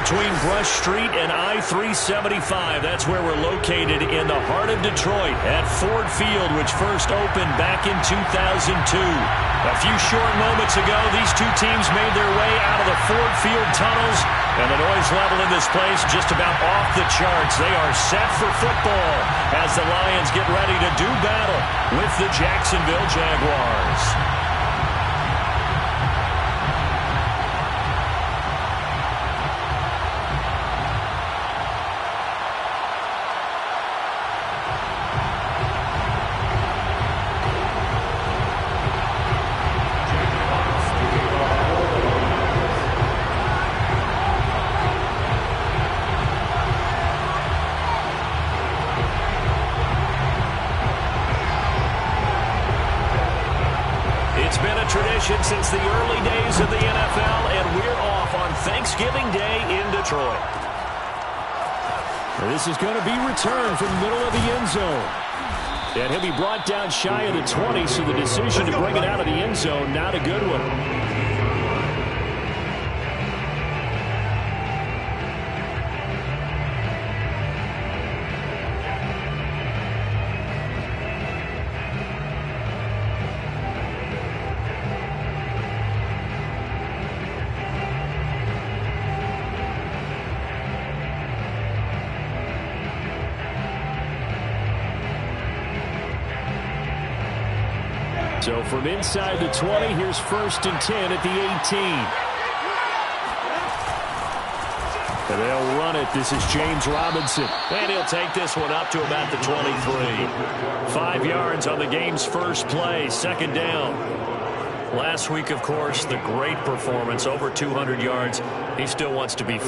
between Brush Street and I-375. That's where we're located in the heart of Detroit at Ford Field, which first opened back in 2002. A few short moments ago, these two teams made their way out of the Ford Field tunnels, and the noise level in this place just about off the charts. They are set for football as the Lions get ready to do battle with the Jacksonville Jaguars. Tradition since the early days of the NFL, and we're off on Thanksgiving Day in Detroit. This is going to be returned from the middle of the end zone. And he'll be brought down shy of the 20, so the decision to bring it out of the end zone, not a good one. So from inside the 20, here's 1st and 10 at the 18. And they'll run it. This is James Robinson. And he'll take this one up to about the 23. 5 yards on the game's first play, 2nd down. Last week, of course, the great performance, over 200 yards. He still wants to be...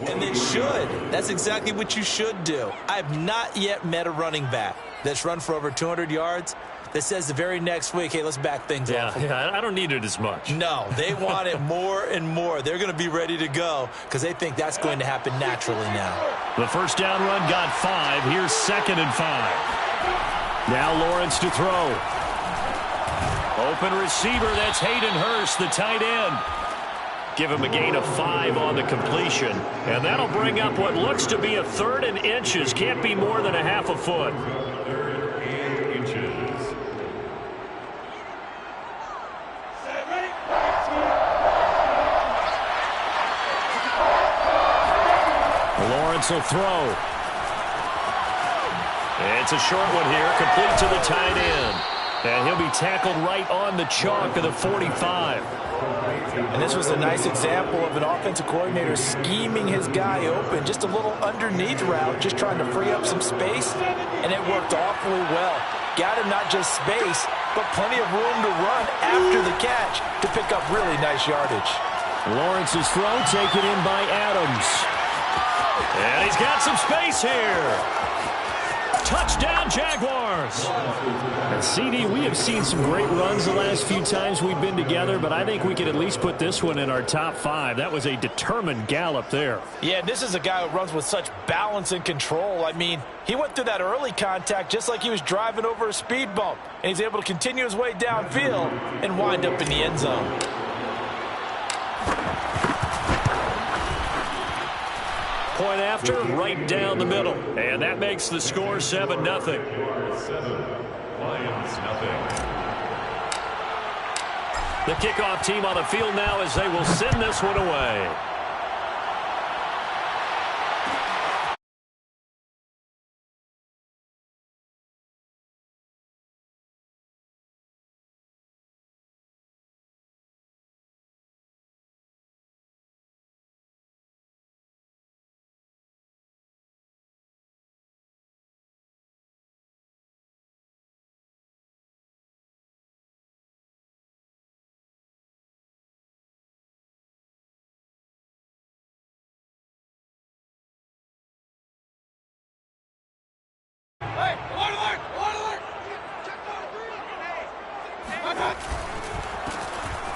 And they should. That's exactly what you should do. I've not yet met a running back that's run for over 200 yards that says the very next week, hey, let's back things off. Yeah, I don't need it as much. No, they want it more and more. They're going to be ready to go because they think that's going to happen naturally now. The first down run got 5. Here's 2nd and 5. Now Lawrence to throw. Open receiver, that's Hayden Hurst, the tight end. Give him a gain of 5 on the completion. And that'll bring up what looks to be a 3rd and inches. Can't be more than a half a foot. 3rd and inches. Lawrence will throw. It's a short one here, complete to the tight end. And he'll be tackled right on the chalk of the 45. And this was a nice example of an offensive coordinator scheming his guy open. Just a little underneath route, just trying to free up some space. And it worked awfully well. Got him not just space, but plenty of room to run after the catch to pick up really nice yardage. Lawrence's throw taken in by Adams. And he's got some space here. Touchdown, Jaguars. And CD, we have seen some great runs the last few times we've been together, but I think we could at least put this one in our top 5. That was a determined gallop there. Yeah, this is a guy who runs with such balance and control. I mean, he went through that early contact just like he was driving over a speed bump, and he's able to continue his way downfield and wind up in the end zone. Point after, right down the middle. And that makes the score 7-0. 7, Lions nothing. The kickoff team on the field now as they will send this one away.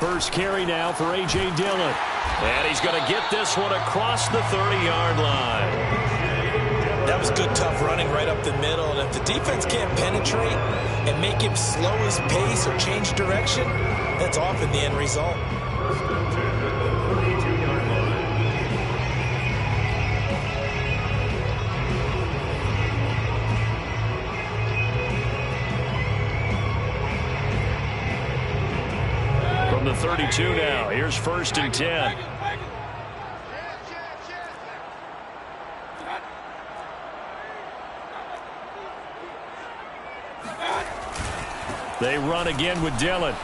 First carry now for A.J. Dillon. And he's going to get this one across the 30-yard line. That was good, tough running right up the middle. And if the defense can't penetrate and make him slow his pace or change direction, that's often the end result. From the 32 now, here's 1st and 10. They run again with Dillon.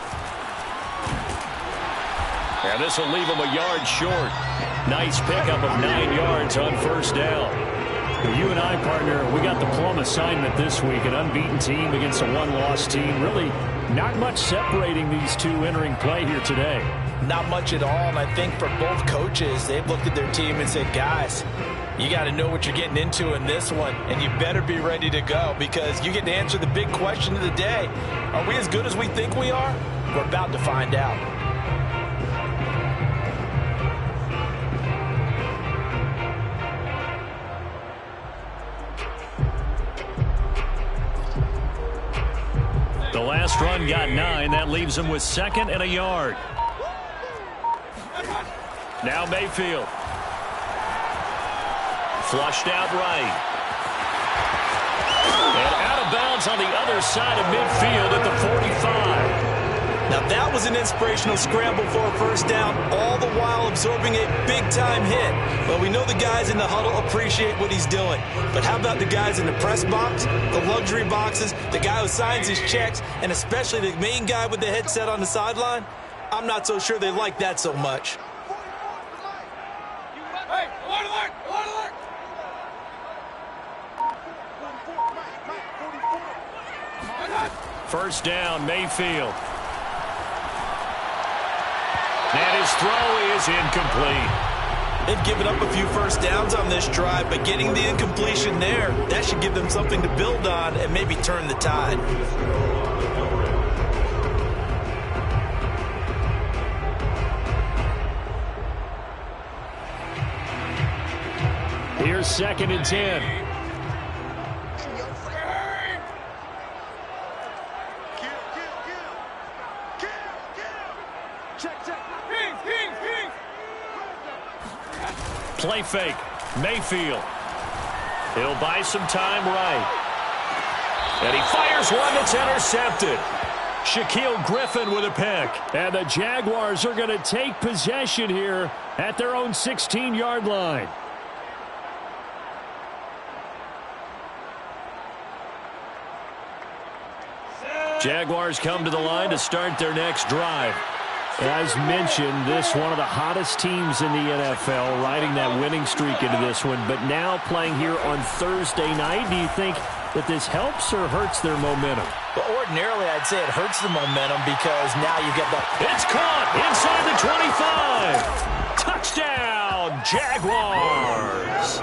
And this will leave him a yard short. Nice pickup of 9 yards on 1st down. You and I, partner, we got the plum assignment this week. An unbeaten team against a one-loss team. Really not much separating these two entering play here today. Not much at all, and I think for both coaches, they've looked at their team and said, guys, you got to know what you're getting into in this one, and you better be ready to go because you get to answer the big question of the day. Are we as good as we think we are? We're about to find out. The last run got 9. That leaves him with 2nd and a yard. Now Mayfield. Flushed out right. And out of bounds on the other side of midfield at the 45. Now that was an inspirational scramble for a 1st down, all the while absorbing a big-time hit. Well, we know the guys in the huddle appreciate what he's doing. But how about the guys in the press box, the luxury boxes, the guy who signs his checks, and especially the main guy with the headset on the sideline? I'm not so sure they like that so much. First down, Mayfield. And his throw is incomplete. They've given up a few 1st downs on this drive, but getting the incompletion there, that should give them something to build on and maybe turn the tide. Here's 2nd and 10. Play fake. Mayfield. He'll buy some time right. And he fires one that's intercepted. Shaquill Griffin with a pick. And the Jaguars are going to take possession here at their own 16-yard line. Jaguars come to the line to start their next drive. As mentioned, this one of the hottest teams in the NFL, riding that winning streak into this one, but now playing here on Thursday night. Do you think that this helps or hurts their momentum? Well, ordinarily, I'd say it hurts the momentum because now you get the... It's caught inside the 25. Touchdown, Jaguars.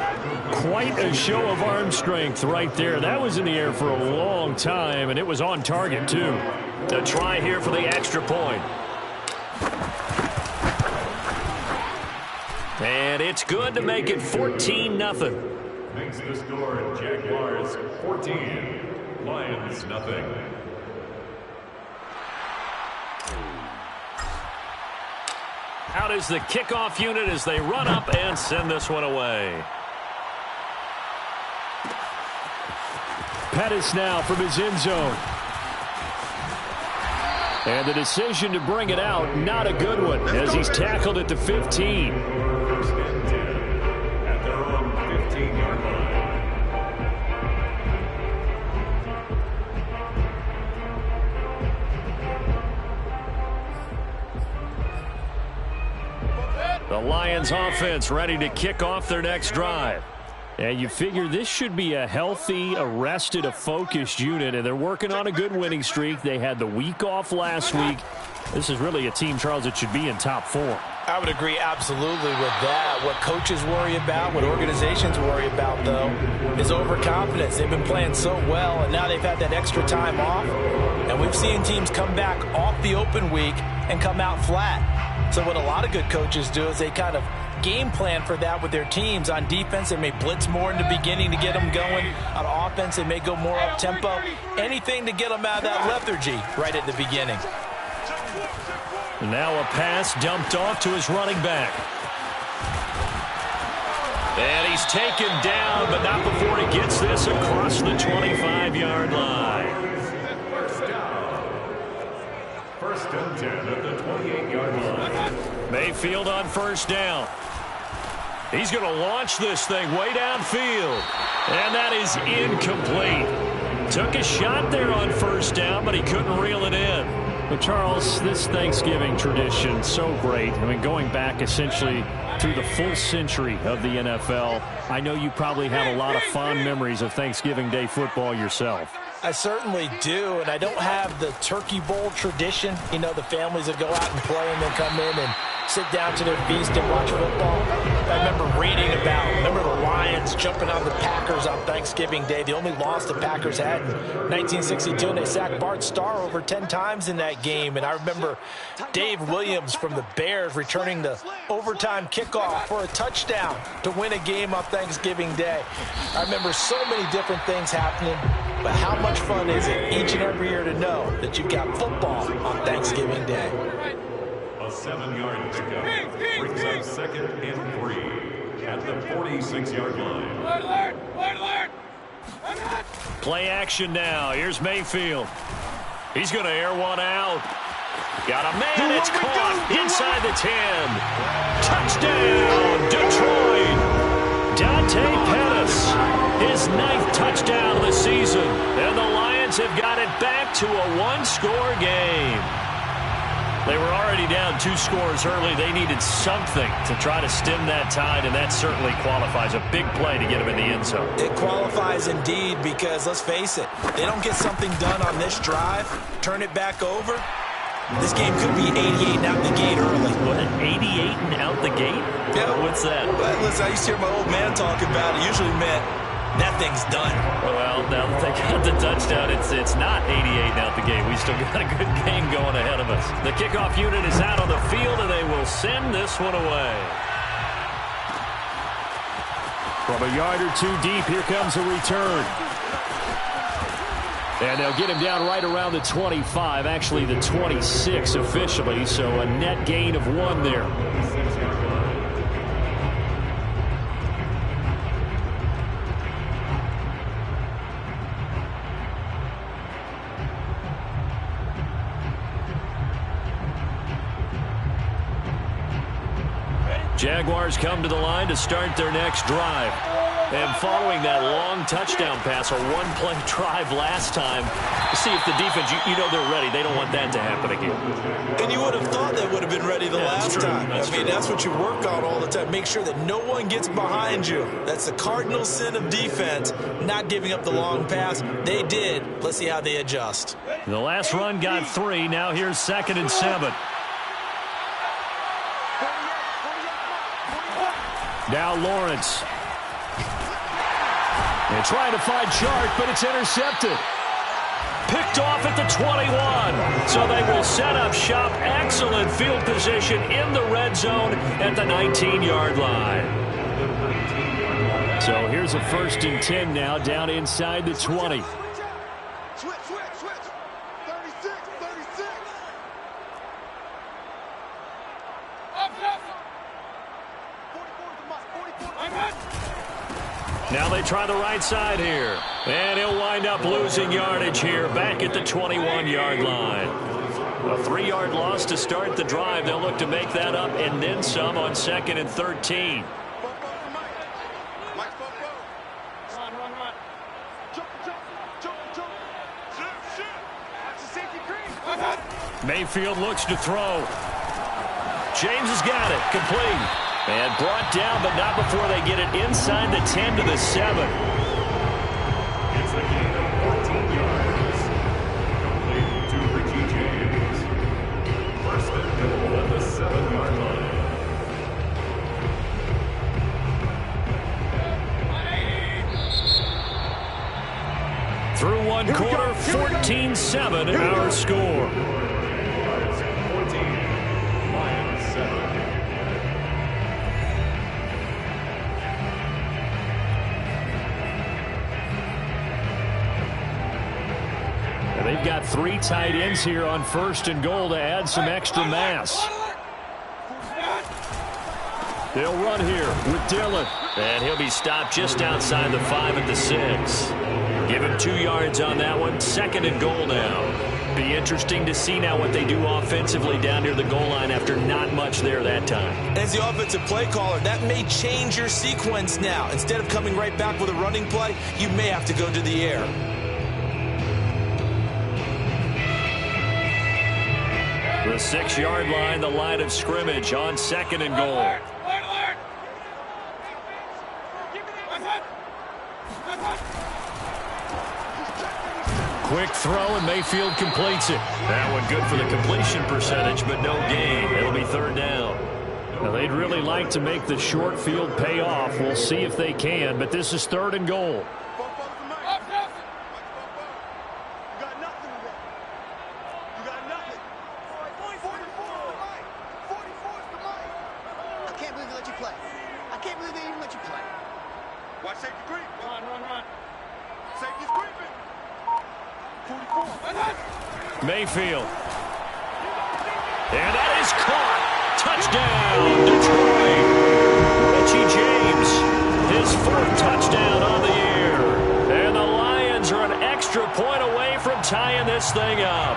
Quite a show of arm strength right there. That was in the air for a long time, and it was on target, too. The try here for the extra point. And it's good to make it 14-0. Makes the score Jaguars 14, Lions nothing. Out is the kickoff unit as they run up and send this one away. Pettis now from his end zone. And the decision to bring it out, not a good one, as he's tackled at the 15. First and 10 at their own 15-yard line. The Lions offense ready to kick off their next drive. And you figure this should be a healthy, a focused unit, and they're working on a good winning streak. They had the week off last week. This is really a team, Charles, that should be in top 4. I would agree absolutely with that. What coaches worry about, what organizations worry about, though, is overconfidence. They've been playing so well, and now they've had that extra time off. And we've seen teams come back off the open week and come out flat. So what a lot of good coaches do is they kind of game plan for that with their teams. On defense, they may blitz more in the beginning to get them going. On offense, they may go more up-tempo. Anything to get them out of that lethargy right at the beginning. Now a pass dumped off to his running back. And he's taken down, but not before he gets this across the 25-yard line. First and 10 at the 28-yard line. Mayfield on first down. He's going to launch this thing way downfield. And that is incomplete. Took a shot there on first down, but he couldn't reel it in. But Charles, this Thanksgiving tradition, so great. I mean, going back essentially through the full century of the NFL, I know you probably have a lot of fond memories of Thanksgiving Day football yourself. I certainly do, and I don't have the Turkey Bowl tradition. You know, the families that go out and play and then come in and sit down to their feast and watch football. I remember reading remember the Lions jumping on the Packers on Thanksgiving Day. The only loss the Packers had in 1962, and they sacked Bart Starr over 10 times in that game. And I remember Dave Williams from the Bears returning the overtime kickoff for a touchdown to win a game on Thanksgiving Day. I remember so many different things happening, but how much fun is it each and every year to know that you've got football on Thanksgiving Day? A 7-yard pickup brings up second and 3 at the 46-yard line. Play action now. Here's Mayfield. He's going to air one out. Got a man. It's caught inside the 10. Touchdown, Detroit. Dante Pettis, his 9th touchdown of the season. And the Lions have got it back to a one-score game. They were already down 2 scores early. They needed something to try to stem that tide, and that certainly qualifies. A big play to get them in the end zone. It qualifies indeed because, let's face it, they don't get something done on this drive, turn it back over, this game could be 88 and out the gate early. What, 88 and out the gate? Yeah. What's that? Well, listen, I used to hear my old man talk about it. Usually meant that thing's done. Well, now that they got the touchdown, it's not 88 out the gate. We still got a good game going ahead of us. The kickoff unit is out on the field, and they will send this one away. From a yard or two deep, here comes a return. And they'll get him down right around the 25, actually the 26 officially, so a net gain of 1 there. Jaguars come to the line to start their next drive. And following that long touchdown pass, a one-play drive last time, see if the defense, you know they're ready. They don't want that to happen again. And you would have thought they would have been ready the last time. That's what you work on all the time. Make sure that no one gets behind you. That's the cardinal sin of defense, not giving up the long pass. They did. Let's see how they adjust. The last run got 3. Now here's 2nd and 7. Now Lawrence. And trying to find Chark, but it's intercepted. Picked off at the 21. So they will set up shop. Excellent field position in the red zone at the 19-yard line. So here's a 1st and 10 now down inside the 20. Now they try the right side here. And he'll wind up losing yardage here back at the 21-yard line. A 3-yard loss to start the drive. They'll look to make that up and then some on 2nd and 13. Mayfield looks to throw. James has got it. Complete. And brought down, but not before they get it inside the 10 to the 7. It's a gain of 14 yards. Complete to Richie James. 1st and goal at the 7-yard line. Through one quarter, 14-7 our score. 14. 3 tight ends here on 1st and goal to add some extra mass. They'll run here with Dillon. And he'll be stopped just outside the 5 at the 6. Give him 2 yards on that one. 2nd and goal now. Be interesting to see now what they do offensively down near the goal line after not much there that time. As the offensive play caller, that may change your sequence now. Instead of coming right back with a running play, you may have to go to the air. The 6-yard line, the line of scrimmage on 2nd and goal. Quick throw, and Mayfield completes it. That one good for the completion percentage, but no gain. It'll be 3rd down. Now, they'd really like to make the short field pay off. We'll see if they can, but this is 3rd and goal. Mayfield. And that is caught. Touchdown, Detroit. Richie James, his 4th touchdown on the year. And the Lions are an extra point away from tying this thing up.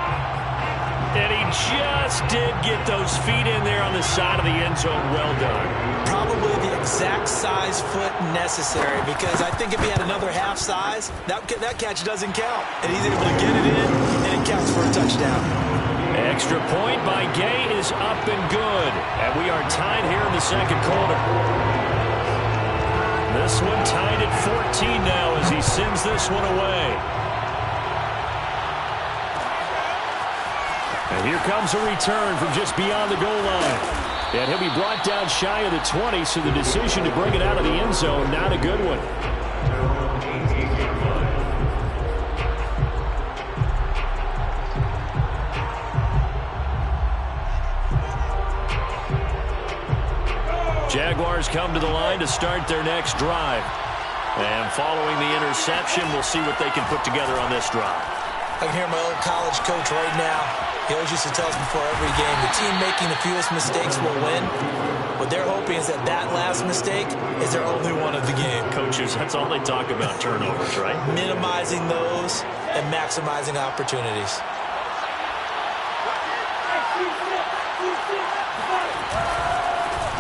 And he just did get those feet in there on the side of the end zone. Well done. Probably the exact size foot necessary, because I think if he had another half size, that catch doesn't count. And he's able to get it in, and it counts for a touchdown. Extra point by Gay is up and good. And we are tied here in the 2nd quarter. This one tied at 14 now as he sends this one away. And here comes a return from just beyond the goal line. And he'll be brought down shy of the 20, so the decision to bring it out of the end zone, not a good one. Jaguars come to the line to start their next drive. And following the interception, we'll see what they can put together on this drive. I can hear my old college coach right now. He always used to tell us before every game, the team making the fewest mistakes will win. What they're hoping is that that last mistake is their only one of the game. Coaches, that's all they talk about, turnovers, right? Minimizing those and maximizing opportunities.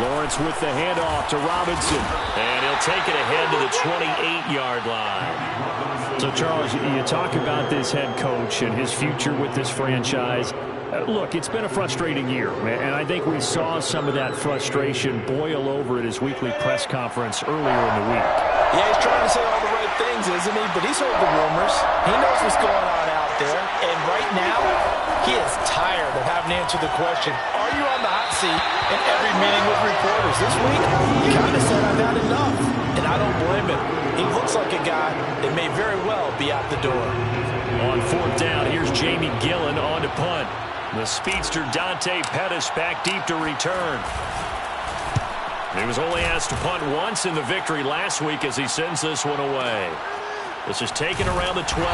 Lawrence with the handoff to Robinson. And he'll take it ahead to the 28-yard line. So, Charles, you talk about this head coach and his future with this franchise. Look, it's been a frustrating year, and I think we saw some of that frustration boil over at his weekly press conference earlier in the week. Yeah, he's trying to say all the right things, isn't he? But he's heard the rumors. He knows what's going on out there. And right now, he is tired of having to answer the question, are you on the hot seat in every meeting with reporters? This week, he kind of said, I've had enough. And I don't blame him. He looks like a guy that may very well be out the door. On 4th down, here's Jamie Gillen on to punt. The speedster Dante Pettis back deep to return. He was only asked to punt once in the victory last week as he sends this one away. This is taken around the 12.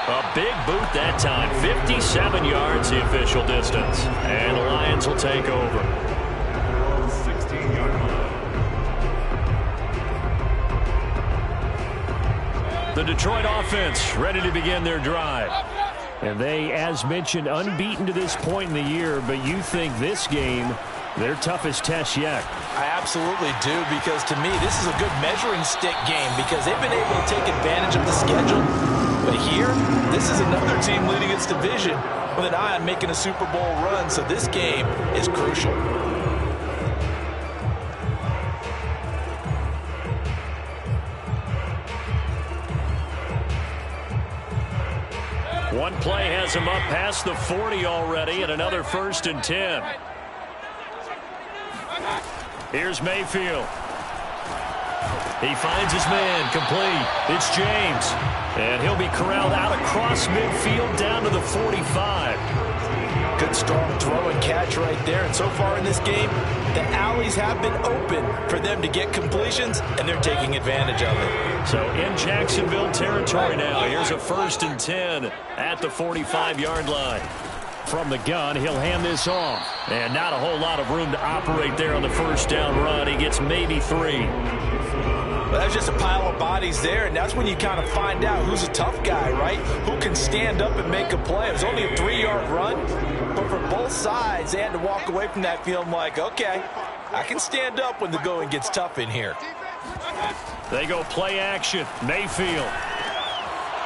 A big boot that time. 57 yards the official distance. And the Lions will take over. 16-yard line. The Detroit offense ready to begin their drive. And they, as mentioned, unbeaten to this point in the year, but you think this game, their toughest test yet. I absolutely do, because to me, this is a good measuring stick game because they've been able to take advantage of the schedule. But here, this is another team leading its division with an eye on making a Super Bowl run, so this game is crucial. One play has him up past the 40 already, and another 1st and 10. Here's Mayfield. He finds his man, complete. It's James. And he'll be corralled out across midfield down to the 45. Good Good, strong throw and catch right there. And so far in this game, the alleys have been open for them to get completions, and they're taking advantage of it. So in Jacksonville territory now, here's a 1st and 10 at the 45-yard line. From the gun, he'll hand this off. And not a whole lot of room to operate there on the first down run. He gets maybe 3. Well, that's just a pile of bodies there, and that's when you kind of find out who's a tough guy, right? Who can stand up and make a play. It was only a 3-yard run, but for both sides, they had to walk away from that feeling like, okay, I can stand up when the going gets tough in here. They go play action. Mayfield.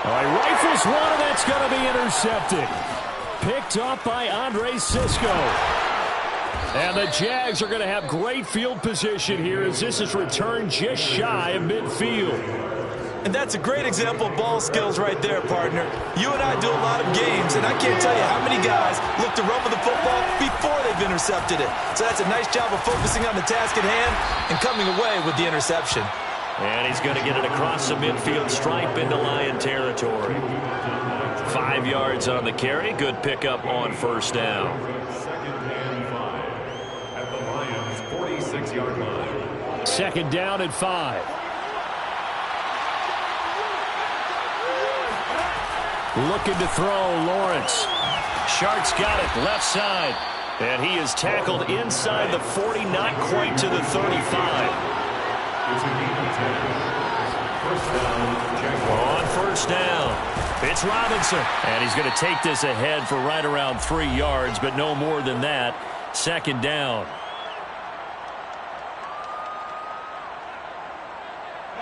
All right, rifles one, and that's going to be intercepted. Picked up by Andre Cisco. And the Jags are going to have great field position here as this is returned just shy of midfield. And that's a great example of ball skills right there, partner. You and I do a lot of games, and I can't tell you how many guys look to run with the football before they've intercepted it. So that's a nice job of focusing on the task at hand and coming away with the interception. And he's going to get it across the midfield stripe into Lion territory. 5 yards on the carry. Good pickup on first down. 2nd and 5 at the Lions' 46-yard line. 2nd down and 5. Looking to throw, Lawrence. Sharks got it left side. And he is tackled inside the 40, not quite to the 35. It's a gain of 10. First down, Jaguars. On first down, it's Robinson. And he's going to take this ahead for right around 3 yards, but no more than that. 2nd down.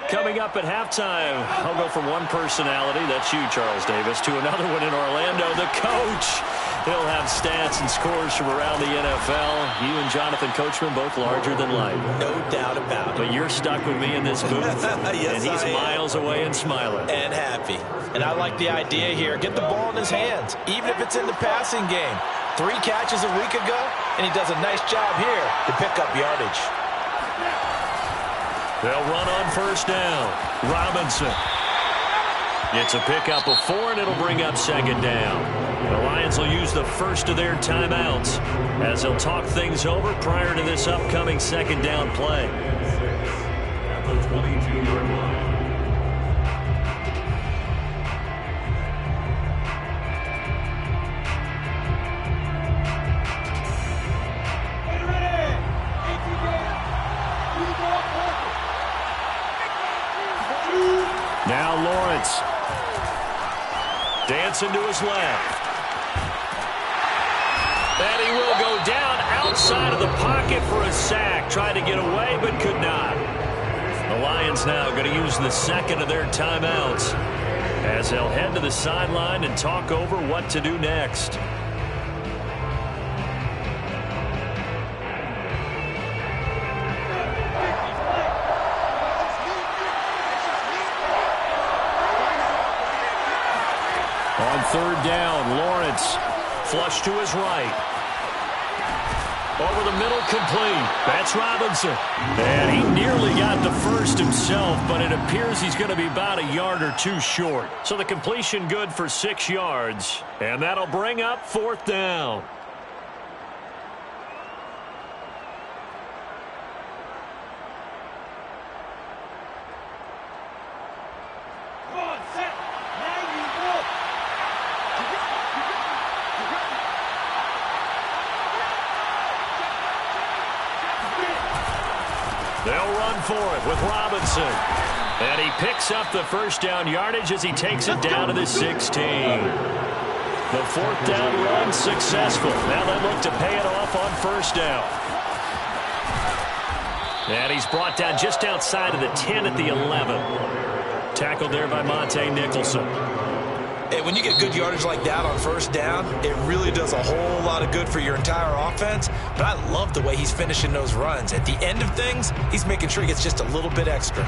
Coming up at halftime, I'll go from one personality, that's you, Charles Davis, to another one in Orlando, the coach. He'll have stats and scores from around the NFL. You and Jonathan Coachman, both larger than life. No doubt about it. But you're stuck with me in this booth, Yes, and he's miles away and smiling. And happy. And I like the idea here. Get the ball in his hands, even if it's in the passing game. 3 catches a week ago, and he does a nice job here to pick up yardage. They'll run on first down. Robinson. It's a pickup of 4, and it'll bring up 2nd down. The Lions will use the first of their timeouts as they'll talk things over prior to this upcoming 2nd down play. At the 22-yard line. Now Lawrence. Dancing to his left. And he will go down outside of the pocket for a sack. Tried to get away, but could not. The Lions now going to use the 2nd of their timeouts as they'll head to the sideline and talk over what to do next. On 3rd down, Lawrence. Flush to his right. Over the middle, complete. That's Robinson. And he nearly got the first himself, but it appears he's going to be about a yard or 2 short. So the completion good for 6 yards. And that'll bring up 4th down. They'll run for it with Robinson. And he picks up the first down yardage as he takes it down to the 16. The 4th down run successful. Now they look to pay it off on first down. And he's brought down just outside of the 10 at the 11. Tackled there by Monte Nicholson. Hey, when you get good yardage like that on first down, it really does a whole lot of good for your entire offense. But I love the way he's finishing those runs. At the end of things, he's making sure he gets just a little bit extra.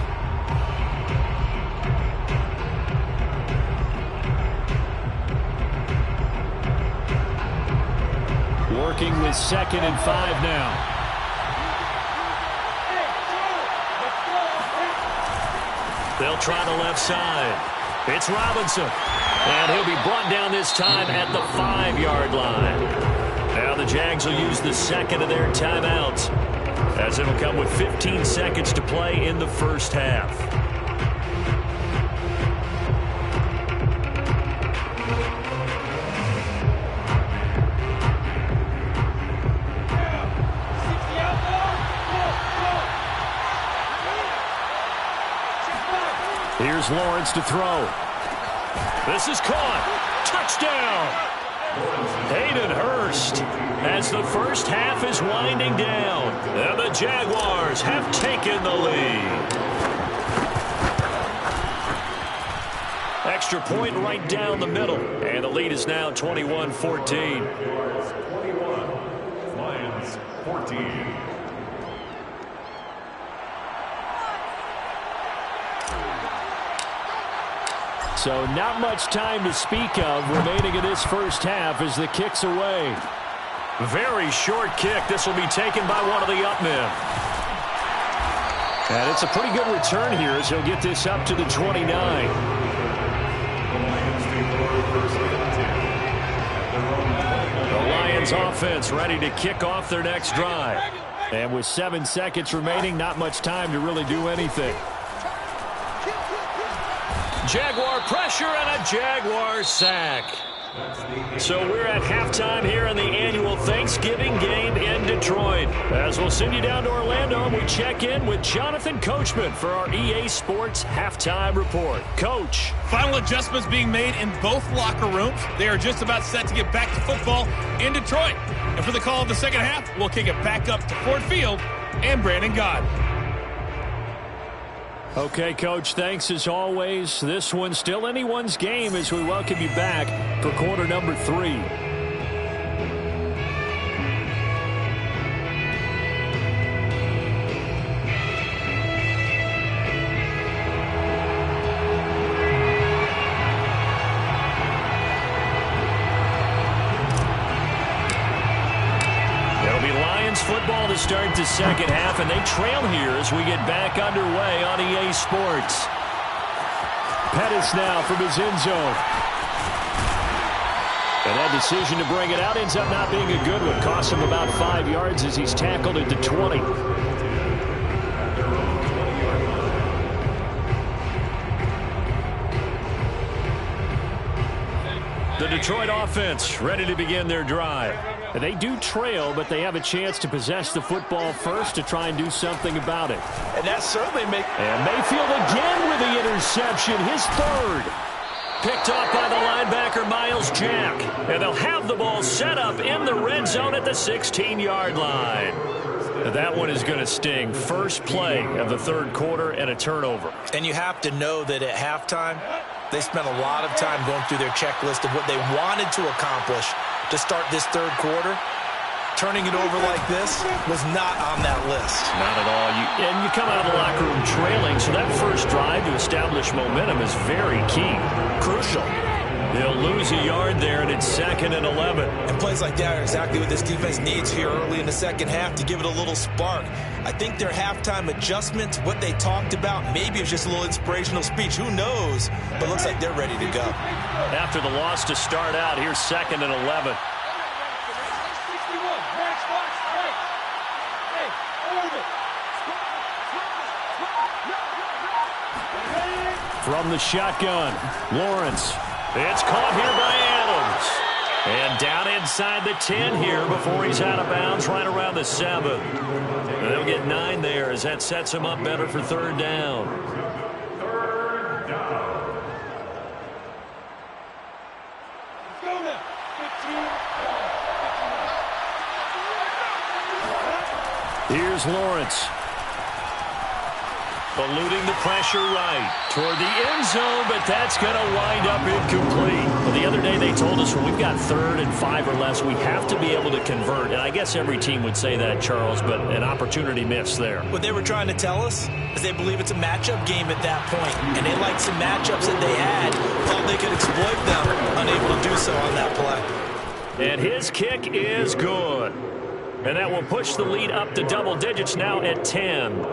Working with 2nd and 5 now. They'll try the left side. It's Robinson. And he'll be brought down this time at the 5-yard line. Now the Jags will use the second of their timeouts, as it'll come with 15 seconds to play in the first half. Here's Lawrence to throw. This is caught. Touchdown! Hayden Hurst, as the first half is winding down, and the Jaguars have taken the lead. Extra point right down the middle, and the lead is now 21-14. 21, Lions 14. So not much time to speak of remaining in this first half as the kick's away. Very short kick. This will be taken by one of the up men. And it's a pretty good return here as he'll get this up to the 29. The Lions offense ready to kick off their next drive. And with 7 seconds remaining, not much time to really do anything. Jaguar pressure and a Jaguar sack. So we're at halftime here in the annual Thanksgiving game in Detroit. As we'll send you down to Orlando, we check in with Jonathan Coachman for our EA Sports Halftime Report. Coach. Final adjustments being made in both locker rooms. They are just about set to get back to football in Detroit. And for the call of the second half, we'll kick it back up to Ford Field and Brandon Gaudin. Okay, Coach, thanks as always. This one's still anyone's game as we welcome you back for quarter number 3. Football to start the second half, and they trail here as we get back underway on EA Sports. Pettis now from his end zone. And that decision to bring it out ends up not being a good one. Costs him about 5 yards as he's tackled at the 20. The Detroit offense ready to begin their drive. And they do trail, but they have a chance to possess the football first to try and do something about it. And that certainly makes... And Mayfield again with the interception, his third. Picked off by the linebacker, Miles Jack. And they'll have the ball set up in the red zone at the 16-yard line. That one is going to sting. First play of the third quarter and a turnover. And you have to know that at halftime, they spent a lot of time going through their checklist of what they wanted to accomplish to start this third quarter. Turning it over like this was not on that list. Not at all. And you come out of the locker room trailing, so that first drive to establish momentum is very key. Crucial. They'll lose a yard there, and it's 2nd and 11. And plays like that are exactly what this defense needs here early in the second half to give it a little spark. I think their halftime adjustments, what they talked about, maybe it's just a little inspirational speech. Who knows? But looks like they're ready to go. After the loss to start out, here's 2nd and 11. From the shotgun, Lawrence. It's caught here by Adams. And down inside the 10 here before he's out of bounds right around the 7. And they'll get 9 there as that sets him up better for third down. Third down. Here's Lawrence. Eluding the pressure right toward the end zone, but that's going to wind up incomplete. Well, the other day they told us when we've got 3rd and 5 or less, we have to be able to convert. And I guess every team would say that, Charles, but an opportunity missed there. What they were trying to tell us is they believe it's a matchup game at that point, and they liked some matchups that they had, thought they could exploit them, unable to do so on that play. And his kick is good. And that will push the lead up to double digits now at 10.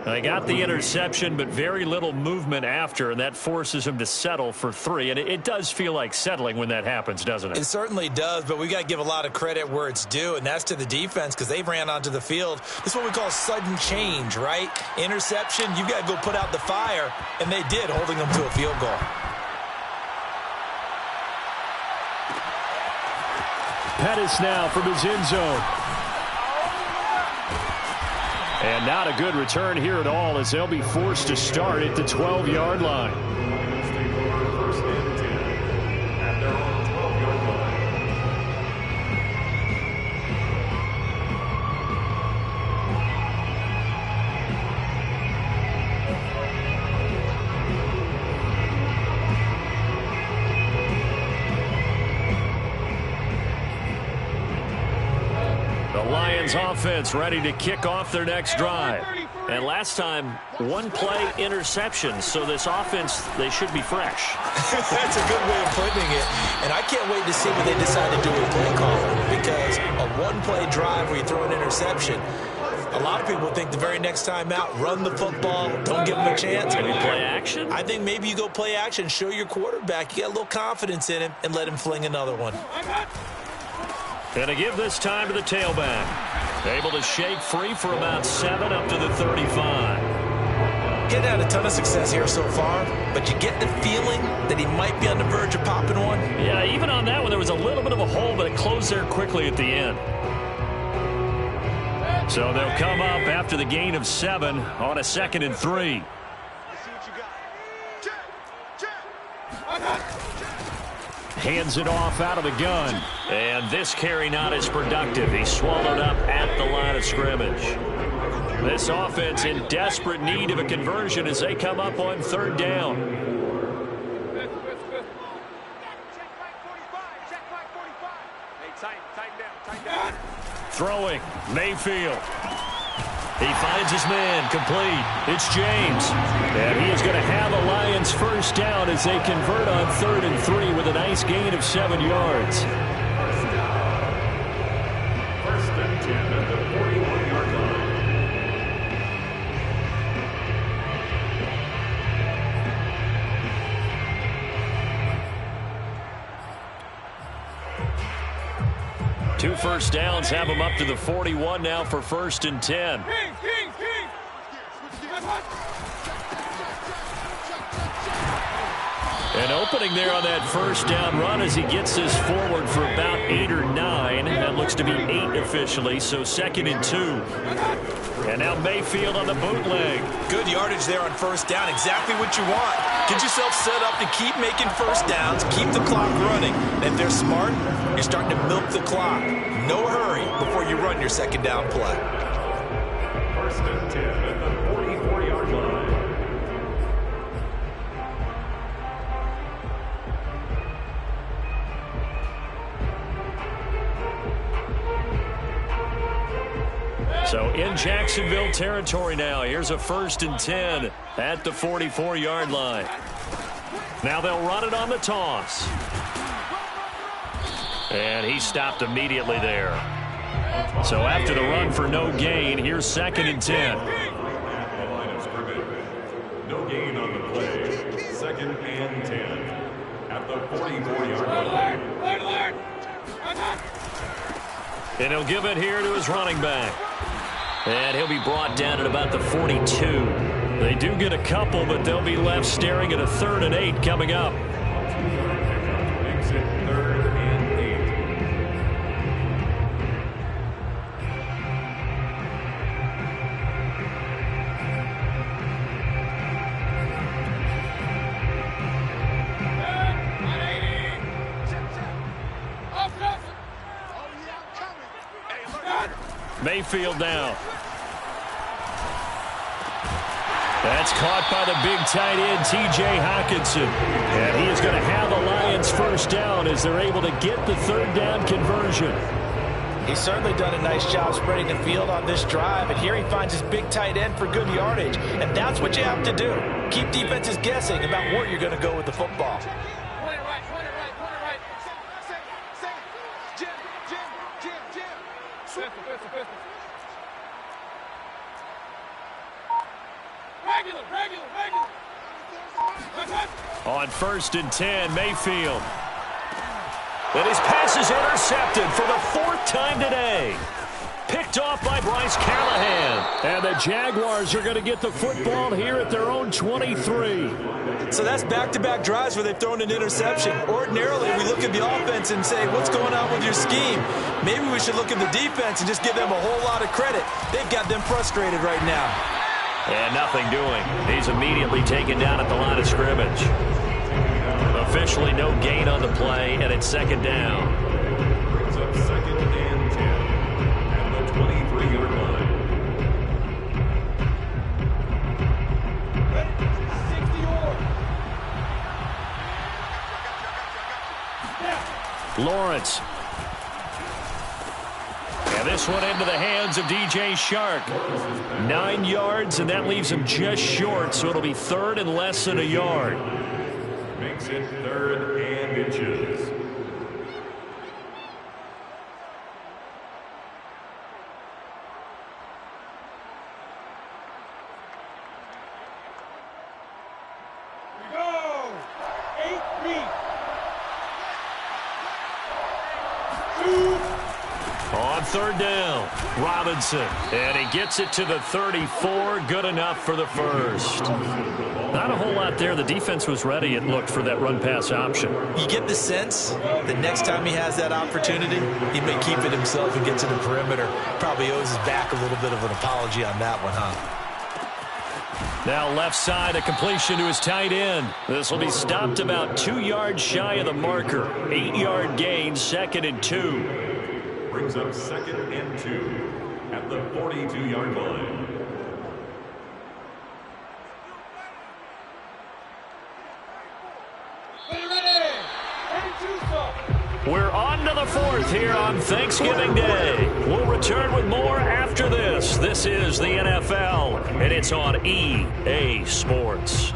They got the interception, but very little movement after, and that forces him to settle for 3. And it does feel like settling when that happens, doesn't it? It certainly does, but we got to give a lot of credit where it's due, and that's to the defense because they ran onto the field. This is what we call sudden change, right? Interception, you've got to go put out the fire, and they did, holding them to a field goal. Pettis now from his end zone. And not a good return here at all as they'll be forced to start at the 12-yard line. First and 10 at their own 12-yard line. Lions offense ready to kick off their next drive. And last time, one play interception. So this offense, they should be fresh. That's a good way of putting it. And I can't wait to see what they decide to do with play calling. Because a one-play drive where you throw an interception, a lot of people think the very next time out, run the football, don't give them a chance. Maybe play action? I think maybe you go play action, show your quarterback you got a little confidence in him, and let him fling another one. And to give this time to the tailback. Able to shake free for about 7 up to the 35. Getting had a ton of success here so far, but you get the feeling that he might be on the verge of popping one. Yeah, even on that one, there was a little bit of a hole, but it closed there quickly at the end. So they'll come up after the gain of 7 on a 2nd and 3. Hands it off out of the gun. And this carry not as productive. He's swallowed up at the line of scrimmage. This offense in desperate need of a conversion as they come up on 3rd down. Throwing, Mayfield. He finds his man, complete. It's James. And he is going to have a Lions first down as they convert on 3rd and 3 with a nice gain of 7 yards. First and 10 at the 41-yard line. Two first downs have him up to the 41 now for 1st and 10. An opening there on that first down run as he gets this forward for about 8 or 9. That looks to be 8 officially, so 2nd and 2. And now Mayfield on the bootleg. Good yardage there on 1st down. Exactly what you want. Get yourself set up to keep making first downs, keep the clock running. And if they're smart, you're starting to milk the clock. No hurry before you run your 2nd down play. First and 10 at the 44-yard line. So in Jacksonville territory now. Here's a 1st and 10 at the 44-yard line. Now they'll run it on the toss. And he stopped immediately there. So after the run for no gain, here's 2nd and 10. At the line of scrimmage. No gain on the play. 2nd and 10 at the 44-yard line. And he'll give it here to his running back. And he'll be brought down at about the 42. They do get a couple, but they'll be left staring at a 3rd and 8 coming up. Makes it 3rd and 8. Mayfield now. That's caught by the big tight end, T.J. Hockenson. And he is going to have the Lions first down as they're able to get the 3rd down conversion. He's certainly done a nice job spreading the field on this drive, and here he finds his big tight end for good yardage. And that's what you have to do. Keep defenses guessing about where you're going to go with the football. On 1st and 10, Mayfield. And his pass is intercepted for the 4th time today. Picked off by Bryce Callahan. And the Jaguars are going to get the football here at their own 23. So that's back-to-back drives where they've thrown an interception. Ordinarily, we look at the offense and say, what's going on with your scheme? Maybe we should look at the defense and just give them a whole lot of credit. They've got them frustrated right now. And nothing doing. He's immediately taken down at the line of scrimmage. Officially no gain on the play, and it's 2nd down. Brings up 2nd and 10 at the 23-yard line. Lawrence. And this one into the hands of DJ Chark. 9 yards, and that leaves him just short, so it'll be 3rd and less than a yard. Makes it 3rd and inches. On 3rd down, Robinson. And he gets it to the 34. Good enough for the 1st. Not a whole lot there. The defense was ready, it looked, for that run-pass option. You get the sense that next time he has that opportunity, he may keep it himself and get to the perimeter. Probably owes his back a little bit of an apology on that one, huh? Now left side, a completion to his tight end. This will be stopped about 2 yards shy of the marker. 8-yard gain, 2nd and 2. Brings up 2nd and 2 at the 42-yard line. We're on to the 4th here on Thanksgiving Day. We'll return with more after this. This is the NFL, and it's on EA Sports.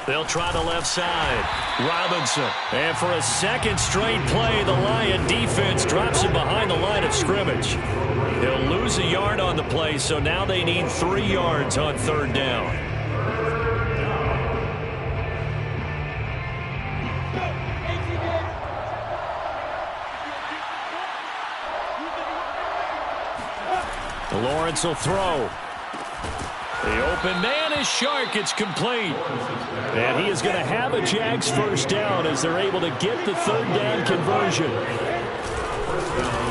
They'll try the left side. Robinson. And for a 2nd straight play, the Lion defense drops him behind the line of scrimmage. He'll lose a yard on the play, so now they need 3 yards on 3rd down. Lawrence will throw. The open man is Chark. It's complete. And he is going to have a Jags 1st down as they're able to get the 3rd down conversion.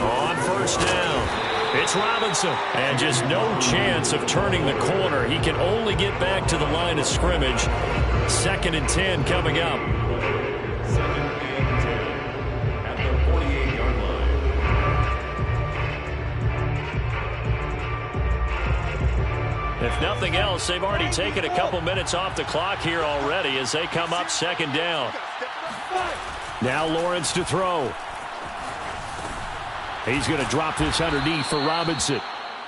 On 1st down, it's Robinson. And just no chance of turning the corner. He can only get back to the line of scrimmage. 2nd and 10 coming up. 2nd and 10 at the 48-yard line. If nothing else, they've already taken a couple minutes off the clock here already as they come up 2nd down. Now Lawrence to throw. He's going to drop this underneath for Robinson.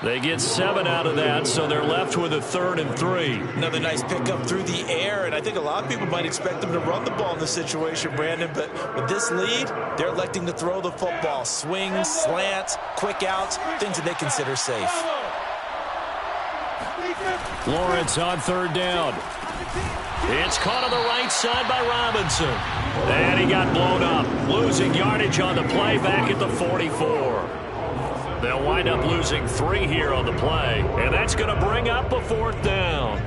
They get 7 out of that, so they're left with a 3rd and 3. Another nice pickup through the air, and I think a lot of people might expect them to run the ball in this situation, Brandon, but with this lead, they're electing to throw the football. Swings, slants, quick outs, things that they consider safe. Lawrence on 3rd down. It's caught on the right side by Robinson. And he got blown up, losing yardage on the play back at the 44. They'll wind up losing 3 here on the play, and that's going to bring up a 4th down.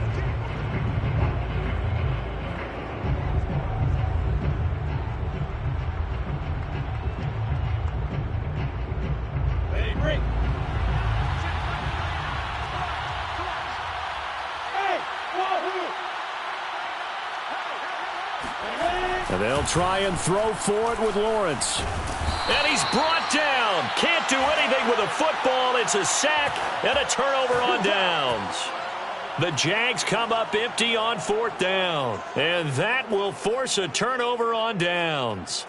And they'll try and throw for it with Lawrence. And he's brought down. Can't do anything with a football. It's a sack and a turnover on downs. The Jags come up empty on 4th down. And that will force a turnover on downs.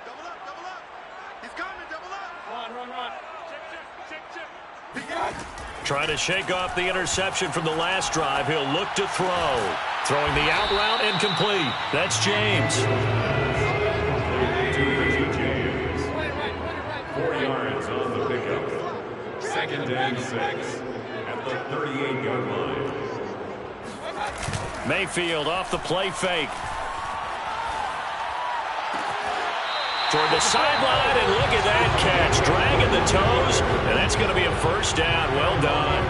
Double up. He's coming, double up. Run. Trying to shake off the interception from the last drive. He'll look to throw. Throwing the out route incomplete. That's James. To Richie James. 4 yards on the pickup. 2nd and 6 at the 38-yard line. Mayfield off the play fake. Toward the sideline, and look at that catch. Dragging the toes, and that's going to be a first down. Well done.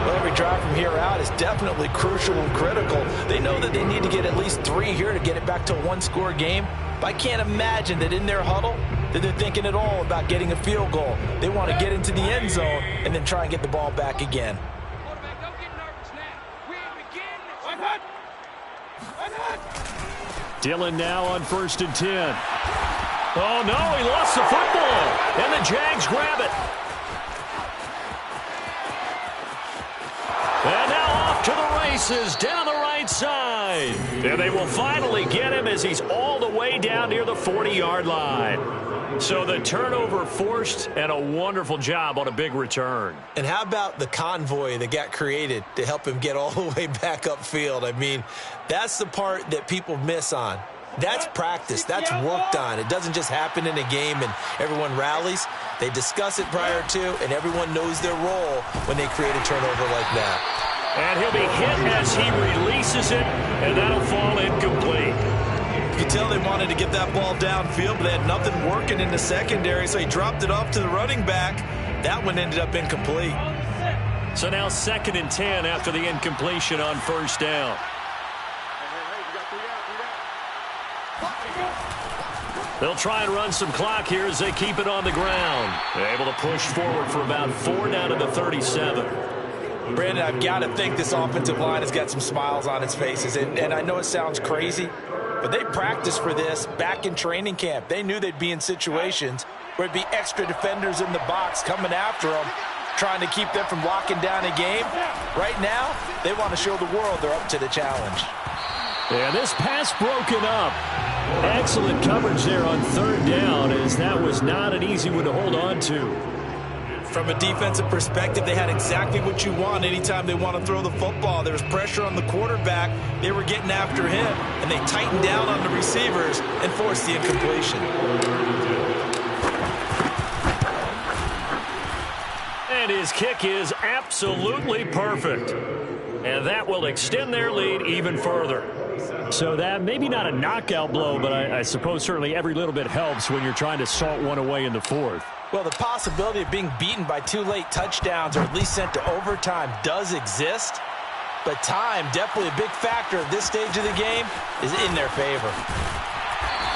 Well, every drive from here out is definitely crucial and critical. They know that they need to get at least 3 here to get it back to a one-score game. But I can't imagine that in their huddle that they're thinking at all about getting a field goal. They want to get into the end zone and then try and get the ball back again. Dillon now on 1st and 10. Oh, no, he lost the football. And the Jags grab it. And now off to the races down the right side. And they will finally get him as he's all the way down near the 40-yard line. So the turnover forced, and a wonderful job on a big return. And how about the convoy that got created to help him get all the way back upfield? I mean, that's the part that people miss on. That's practice. That's worked on. It doesn't just happen in a game and everyone rallies. They discuss it prior to, and everyone knows their role when they create a turnover like that. And he'll be hit as he releases it, and that'll fall incomplete. You could tell they wanted to get that ball downfield, but they had nothing working in the secondary, so he dropped it off to the running back. That one ended up incomplete. So now 2nd and 10 after the incompletion on 1st down. They'll try and run some clock here as they keep it on the ground. They're able to push forward for about 4 down to the 37. Brandon, I've got to think this offensive line has got some smiles on its faces. And I know it sounds crazy, but they practiced for this back in training camp. They knew they'd be in situations where it'd be extra defenders in the box coming after them, trying to keep them from locking down a game. Right now, they want to show the world they're up to the challenge. And this pass broken up. Excellent coverage there on 3rd down, as that was not an easy one to hold on to. From a defensive perspective, they had exactly what you want anytime they want to throw the football. There was pressure on the quarterback. They were getting after him, and they tightened down on the receivers and forced the incompletion. And his kick is absolutely perfect. And that will extend their lead even further. So that maybe not a knockout blow, but I suppose certainly every little bit helps when you're trying to salt one away in the 4th. Well, the possibility of being beaten by 2 late touchdowns or at least sent to overtime does exist. But time, definitely a big factor at this stage of the game, is in their favor.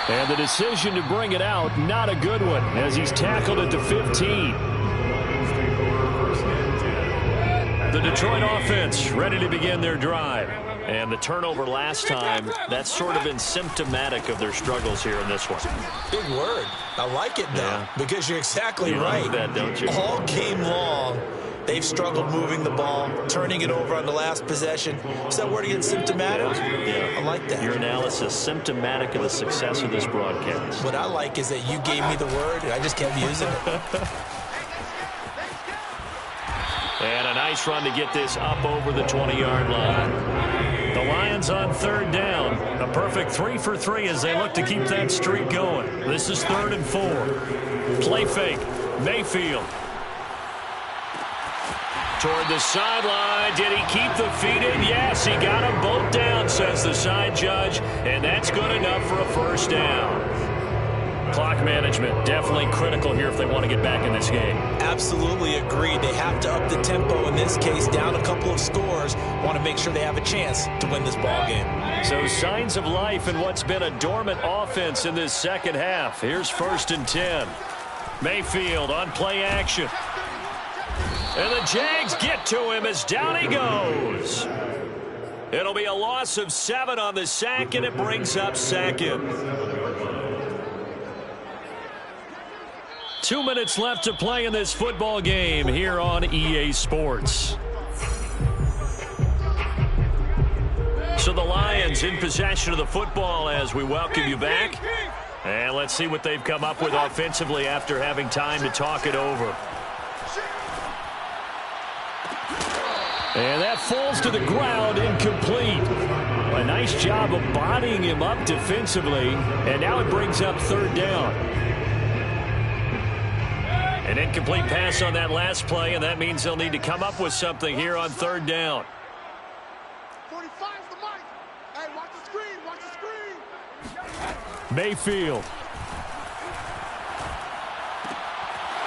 And the decision to bring it out, not a good one, as he's tackled at the 15. The Detroit offense ready to begin their drive. And the turnover last time, that's sort of been symptomatic of their struggles here in this one. Big word. I like it, though, Yeah. because you're exactly You right. like that, don't you? All game long, they've struggled moving the ball, turning it over on the last possession. Is that word again, symptomatic? Yeah. I like that. Your analysis symptomatic of the success of this broadcast. What I like is that you gave me the word, and I just kept using it. And a nice run to get this up over the 20-yard line. The Lions on 3rd down. A perfect 3 for 3 as they look to keep that streak going. This is 3rd and 4. Play fake. Mayfield. Toward the sideline. Did he keep the feet in? Yes, he got them both down, says the side judge. And that's good enough for a first down. Clock management definitely critical here if they want to get back in this game. Absolutely agreed. They have to up the tempo in this case, down a couple of scores. Want to make sure they have a chance to win this ball game. So signs of life in what's been a dormant offense in this second half. Here's 1st and 10. Mayfield on play action. And the Jags get to him as down he goes. It'll be a loss of 7 on the sack, and it brings up 2nd. 2 minutes left to play in this football game here on EA Sports. So the Lions in possession of the football as we welcome you back. And let's see what they've come up with offensively after having time to talk it over. And that falls to the ground, incomplete. A nice job of bodying him up defensively, and now it brings up third down. An incomplete pass on that last play, and that means they'll need to come up with something here on third down. 45's the mic. Hey, watch the screen, watch the screen. Mayfield.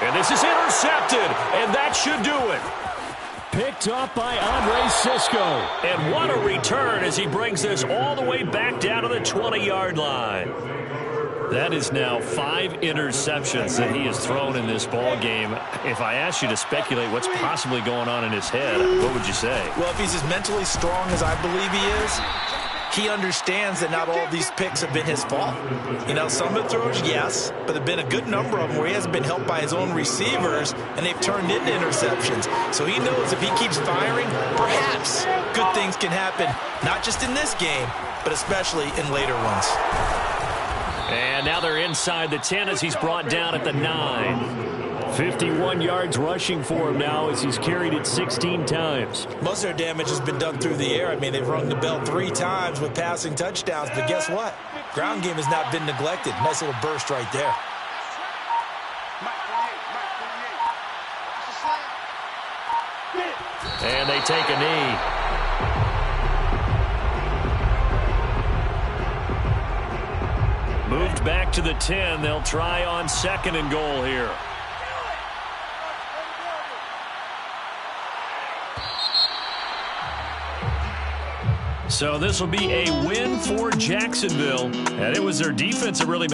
And this is intercepted, and that should do it. Picked up by Andre Cisco. And what a return as he brings this all the way back down to the 20-yard line. That is now 5 interceptions that he has thrown in this ball game. If I asked you to speculate what's possibly going on in his head, what would you say? Well, if he's as mentally strong as I believe he is, he understands that not all of these picks have been his fault. You know, some of the throws, yes, but there have been a good number of them where he hasn't been helped by his own receivers, and they've turned into interceptions. So he knows if he keeps firing, perhaps good things can happen, not just in this game, but especially in later ones. And now they're inside the 10 as he's brought down at the 9. 51 yards rushing for him now as he's carried it 16 times. Most of their damage has been done through the air. I mean, they've rung the bell 3 times with passing touchdowns, but guess what? Ground game has not been neglected. Nice little burst right there. And they take a knee. Moved back to the 10. They'll try on 2nd and goal here. So this will be a win for Jacksonville. And it was their defense that really